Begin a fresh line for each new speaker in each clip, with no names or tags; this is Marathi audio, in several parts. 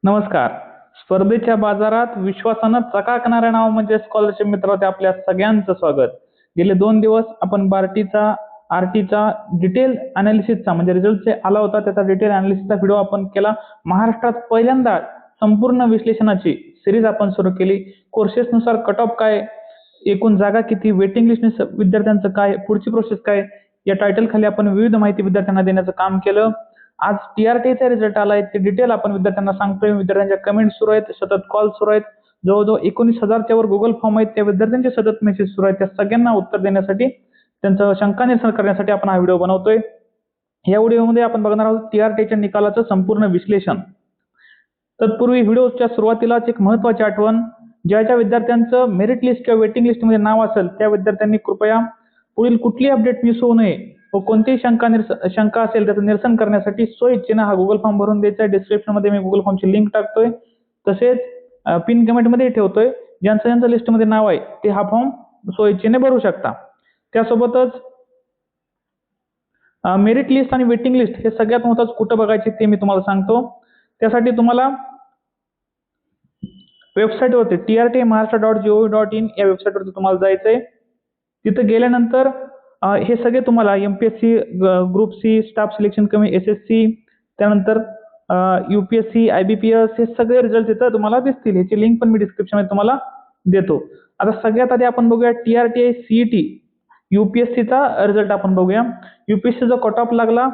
नमस्कार. स्पर्धेच्या बाजारात विश्वासानं चकाकणारं नाव म्हणजे स्कॉलरशिप मित्रांनो, आपल्या सगळ्यांचं स्वागत. गेले 2 दिवस आपण आरटीचा डिटेल अनालिसिसचा म्हणजे रिझल्ट जे आला होता त्याचा डिटेल अनालिसिसचा व्हिडिओ आपण केला. महाराष्ट्रात पहिल्यांदा संपूर्ण विश्लेषणाची सिरीज आपण सुरू केली. कोर्सेसनुसार कट ऑफ काय, एकूण जागा किती, वेटिंग लिस्ट विद्यार्थ्यांचं काय, पुढची प्रोसेस काय, या टायटल खाली आपण विविध माहिती विद्यार्थ्यांना देण्याचं काम केलं. आज टीआरटीचा रिझल्ट आलाय, ते डिटेल आपण विद्यार्थ्यांना सांगतोय. विद्यार्थ्यांच्या कमेंट सुरू आहेत, सतत कॉल सुरू आहेत. जवळजवळ 19,000च्या वर गुगल फॉर्म आहेत, त्या विद्यार्थ्यांचे सतत मेसेज सुरू आहेत. त्या सगळ्यांना उत्तर देण्यासाठी, त्यांचं शंका निरसन करण्यासाठी आपण हा व्हिडिओ बनवतोय. या व्हिडिओमध्ये आपण बघणार आहोत टीआरटीच्या निकालाचं संपूर्ण विश्लेषण. तत्पूर्वी व्हिडिओच्या सुरुवातीलाच एक महत्त्वाची आठवण, ज्या विद्यार्थ्यांचं मेरिट लिस्ट किंवा वेटिंग लिस्टमध्ये नाव असेल त्या विद्यार्थ्यांनी कृपया पुढील कुठली अपडेट मिस होऊ नये व कोणतीही शंका असेल त्याचं निरसन करण्यासाठी स्वइच्छेनं हा गुगल फॉर्म भरून द्यायचा आहे. डिस्क्रिप्शनमध्ये मी गुगल फॉर्मची लिंक टाकतोय, तसेच पिन कमेंटमध्ये ठेवतोय. ज्यांचं लिस्टमध्ये नाव आहे ते हा फॉर्म स्वइच्छेने भरू शकता. त्यासोबतच मेरिट लिस्ट आणि वेटिंग लिस्ट हे सगळ्यात महत्त्वाचं कुठं बघायचे ते मी तुम्हाला सांगतो. त्यासाठी तुम्हाला वेबसाईटवरती trtmaharashtra.gov.in या वेबसाईटवरती तुम्हाला जायचंय. तिथं गेल्यानंतर हे सगळे तुम्हाला MPSC, group C, staff selection कमी, SSC, त्यानंतर UPSC, IBPS हे सगळे रिझल्ट तिथं तुम्हाला दिसतील. ह्याची लिंक पण मी डिस्क्रिप्शनमध्ये तुम्हाला देतो. आता सगळ्यात आधी आपण बघूया TRT CET UPSCचा रिझल्ट आपण बघूया. UPSCचा कट ऑफ लागला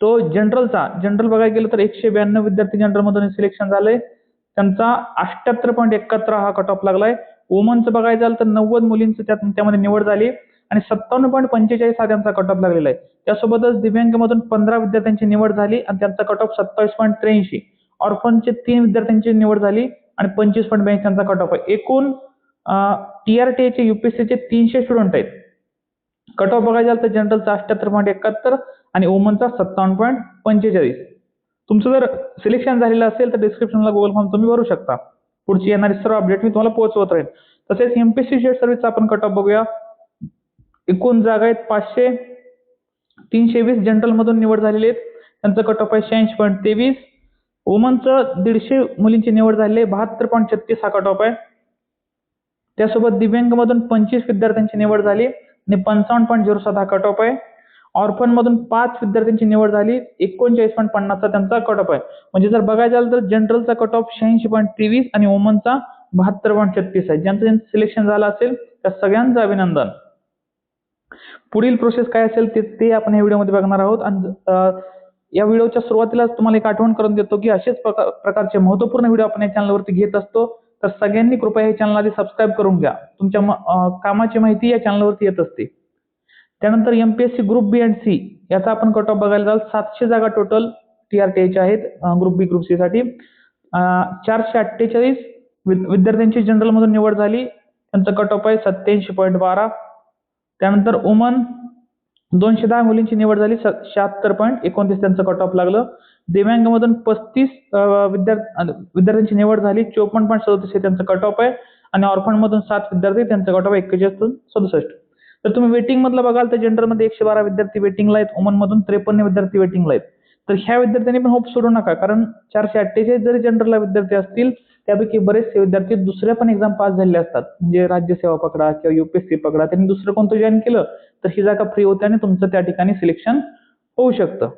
तो जनरल बघायला गेलं तर 192 विद्यार्थी जनरलमधून सिलेक्शन झाले. त्यांचा 78.71 हा कट ऑफ लागलाय. वुमनचं बघायचं झालं तर 90 मुलींचं त्यामध्ये निवड झाली आणि 57.45 हा त्यांचा कट ऑफ लागलेला आहे. त्यासोबतच दिव्यांगमधून 15 विद्यार्थ्यांची निवड झाली आणि त्यांचा कट ऑफ 27.83. ऑर्फनचे 3 विद्यार्थ्यांची निवड झाली आणि 25.82 त्यांचा कट ऑफ आहे. एकूण TRTचे UPSCचे 300 स्टुडंट आहेत. कट ऑफ बघायचं झालं तर जनरलचा 78.71 आणि वुमनचा 57.45. तुमचं जर सिलेक्शन झालेलं असेल तर डिस्क्रिप्शनला गुगल फॉर्म तुम्ही भरू शकता. पुढची येणारी सर्व अपडेट मी तुम्हाला पोहोचवत राहील. तसेच MPSC स्टेट सर्व्हिसचा आपण कट ऑफ बघूया. एकूण जागा आहेत 500. 320 जनरलमधून निवड झालेली आहेत. त्यांचं कट ऑफ आहे 86.23. वुमनचं 150 मुलींची निवड झालेली आहे, 72.36 हा कट ऑफ आहे. त्यासोबत दिव्यांगमधून 25 विद्यार्थ्यांची निवड झाली आणि 55.07 हा कट ऑफ आहे. ऑर्फनमधून 5 विद्यार्थ्यांची निवड झाली, 39.50 त्यांचा कट ऑफ आहे. म्हणजे जर बघायचं झालं तर जनरलचा कट ऑफ 86.23 आणि वुमनचा 72.36 आहे. ज्यांचं सिलेक्शन झालं असेल त्या सगळ्यांचं अभिनंदन. पुढील प्रोसेस काय असेल ते आपण या व्हिडिओमध्ये बघणार आहोत. आणि या व्हिडिओच्या सुरुवातीलाच तुम्हाला एक आठवण करून देतो की असेच प्रकारचे महत्त्वपूर्ण व्हिडिओ आपण या चॅनलवरती घेत असतो. तर सगळ्यांनी कृपया हे चॅनल आधी सबस्क्राईब करून घ्या. तुमच्या कामाची माहिती या चॅनलवरती येत असते. त्यानंतर MPSC group B and C याचा आपण कट ऑफ बघायला जाल. 700 जागा टोटल TRTच्या आहेत ग्रुप बी, ग्रुप सी साठी. 448 विद्यार्थ्यांची जनरलमधून निवड झाली, त्यांचं कट ऑफ आहे 87.12. त्यानंतर वुमन 210 मुलींची निवड झाली, 76.29 त्यांचं कट ऑफ लागलं. दिव्यांगमधून 35 विद्यार्थ्यांची निवड झाली, 54.37 हे त्यांचं कट ऑफ आहे. आणि ऑर्फनमधून 7 विद्यार्थी, त्यांचं कट ऑफ 41.67. तर तुम्ही वेटिंग मधलं बघाल तर जनरलमध्ये 112 विद्यार्थी वेटिंगला आहेत, वुमनमधून 53 विद्यार्थी वेटिंगला आहेत. तर ह्या विद्यार्थ्यांनी पण होप सोडू नका, कारण 448 जरी जनरलला विद्यार्थी असतील त्यापैकी बरेचसे विद्यार्थी दुसऱ्या पण एक्झाम पास झालेले असतात. म्हणजे राज्यसेवा पकडा किंवा UPSC पकडा, त्यांनी दुसरं कोणतं जॉईन केलं तर ही जागा फ्री होते आणि तुमचं त्या ठिकाणी सिलेक्शन होऊ शकतं.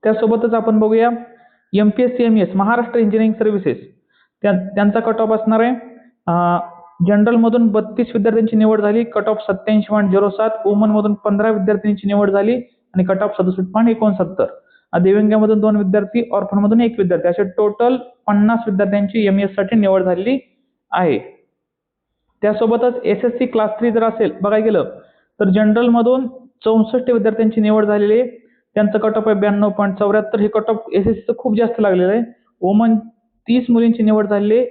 त्यासोबतच आपण बघूया MPSC MES Maharashtra engineering services त्यांचा कट ऑफ असणार आहे. जनरलमधून 32 विद्यार्थ्यांची निवड झाली, कट ऑफ 87.07. वुमनमधून 15 विद्यार्थ्यांची निवड झाली आणि कट ऑफ 67.69. दिव्यांगामधून 2 विद्यार्थी, ऑर्फनमधून 1 विद्यार्थी, असे टोटल 50 विद्यार्थ्यांची MES साठी निवड झालेली आहे. त्यासोबतच SSC क्लास 3 जर असेल बघायला गेलं तर जनरलमधून 64 विद्यार्थ्यांची निवड झालेली आहे, त्यांचं कट ऑफ आहे 92.74. हे कट ऑफ SSCचं खूप जास्त लागलेलं आहे. वुमन 30 मुलींची निवड झालेली आहे,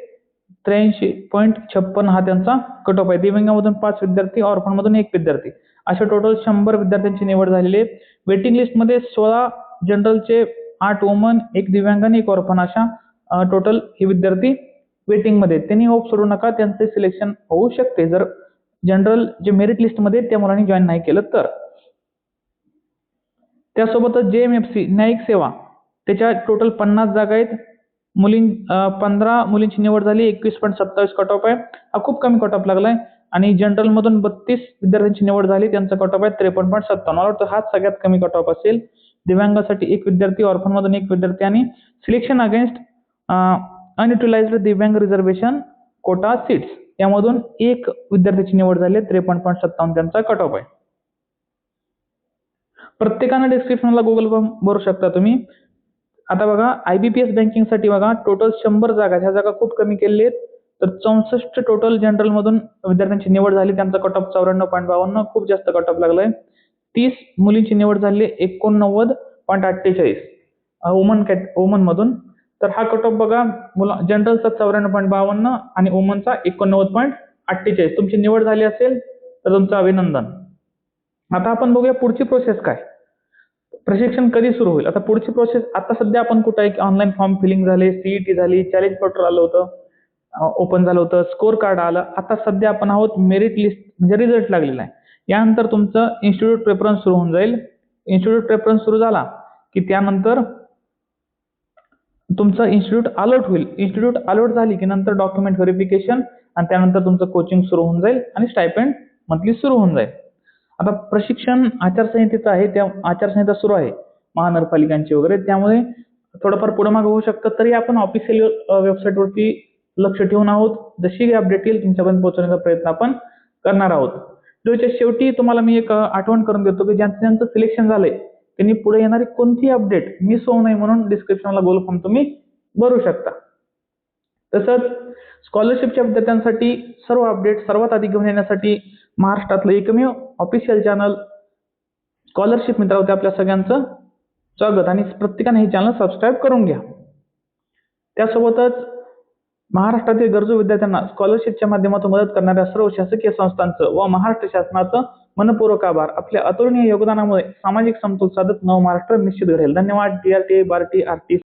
83.56 हा त्यांचा कट ऑफ आहे. दिव्यांगामधून 5 विद्यार्थी, ऑर्फनमधून 1 विद्यार्थी, अशा टोटल 100 विद्यार्थ्यांची निवड झालेली आहे. वेटिंग लिस्टमध्ये 16 जनरलचे, 8 वुमन, 1 दिव्यांग आणि 1 ऑर्फन, अशा टोटल हे विद्यार्थी वेटिंगमध्ये. त्यांनी होप सोडू नका, त्यांचे सिलेक्शन होऊ शकते जर जनरल जे मेरिट लिस्टमध्ये त्या मुलांनी जॉईन नाही केलं तर. त्यासोबतच JMFC न्यायिक सेवा त्याच्या टोटल 50 जागा आहेत. 15 मुलींची निवड झाली, 21.27 कट ऑफ आहे. हा खूप कमी कट ऑफ लागलाय. आणि जनरलमधून 32 विद्यार्थ्यांची निवड झाली, त्यांचा कट ऑफ आहे 53.57. मला वाटतं हाच सगळ्यात कमी कट ऑफ असेल. दिव्यांगासाठी 1 विद्यार्थी, ऑर्फनमधून 1 विद्यार्थी आणि सिलेक्शन अगेन्स्ट अनयुटिलाइज्ड दिव्यांग रिझर्वेशन कोटा सीट्स यामधून 1 विद्यार्थ्याची निवड झाली, 53.57 त्यांचा कट ऑफ आहे. प्रत्येकानं डिस्क्रिप्शनला गुगल फॉर्म भरू शकता तुम्ही. आता बघा IBPS बँकिंगसाठी बघा टोटल 100 जागा आहेत. ह्या जागा खूप कमी केलेल्या आहेत. तर 64 टोटल जनरलमधून विद्यार्थ्यांची निवड झाली, त्यांचा कट ऑफ 94.52, खूप जास्त कट ऑफ लागलाय. 30 मुलींची निवड झाली, 89.48 वुमनमधून. तर हा कट ऑफ बघा, जनरलचा 94.52 आणि वुमनचा 89.48. तुमची निवड झाली असेल तर तुमचं अभिनंदन. आता आपण बघूया पुढची प्रोसेस काय, प्रशिक्षण कधी सुरू होईल. आता पुढची प्रोसेस, आता सध्या आपण कुठं आहे, ऑनलाईन फॉर्म फिलिंग झाले, CET झाली, चॅलेंज पोर्टल आलं होतं, ओपन झालं होतं, स्कोर कार्ड आलं. आता सध्या आपण आहोत मेरिट लिस्ट, म्हणजे रिझल्ट लागलेला आहे. यानंतर तुमचं इन्स्टिट्यूट प्रेफरन्स सुरू होऊन जाईल. इन्स्टिट्यूट प्रेफरन्स सुरू झाला की त्यानंतर तुमचं इन्स्टिट्यूट अलॉट होईल. इन्स्टिट्यूट अलॉट झाली की नंतर डॉक्युमेंट व्हेरिफिकेशन आणि त्यानंतर तुमचं कोचिंग सुरू होऊन जाईल आणि स्टायपेंड मंथली सुरू होऊन जाईल. आता प्रशिक्षण आचारसंहितेचं आहे, त्या आचारसंहिता सुरू आहे महानगरपालिकांची वगैरे, त्यामुळे थोडंफार पुढे मागे होऊ शकतं. तरी आपण ऑफिशियल वेबसाईटवरती लक्ष ठेवून आहोत. जशी अपडेट येईल तुमच्यापर्यंत पोहोचवण्याचा प्रयत्न आपण करणार आहोत. व्हिडिओच्या शेवटी तुम्हाला मी एक आठवण करून देतो की ज्यांचं सिलेक्शन झालंय त्यांनी पुढे येणारी कोणतीही अपडेट मिस होऊ नये म्हणून डिस्क्रिप्शनला गुगल फॉर्म तुम्ही भरू शकता. तसंच स्कॉलरशिपच्या विद्यार्थ्यांसाठी सर्व अपडेट सर्वात आधी घेऊन येण्यासाठी महाराष्ट्रातलं एकमेव ऑफिशियल चॅनल स्कॉलरशिप मित्र होते आपल्या सगळ्यांचं स्वागत, आणि प्रत्येकाने हे चॅनल सबस्क्राईब करून घ्या. त्यासोबतच महाराष्ट्रातील गरजू विद्यार्थ्यांना स्कॉलरशिपच्या माध्यमातून मदत करणाऱ्या सर्व शासकीय संस्थांचं व महाराष्ट्र शासनाचं मनपूर्वक आभार. आपल्या अतुलनीय योगदानामुळे सामाजिक समतोल साधत नव महाराष्ट्र निश्चित घडेल. धन्यवाद. DRTA, बार्टी, आरती.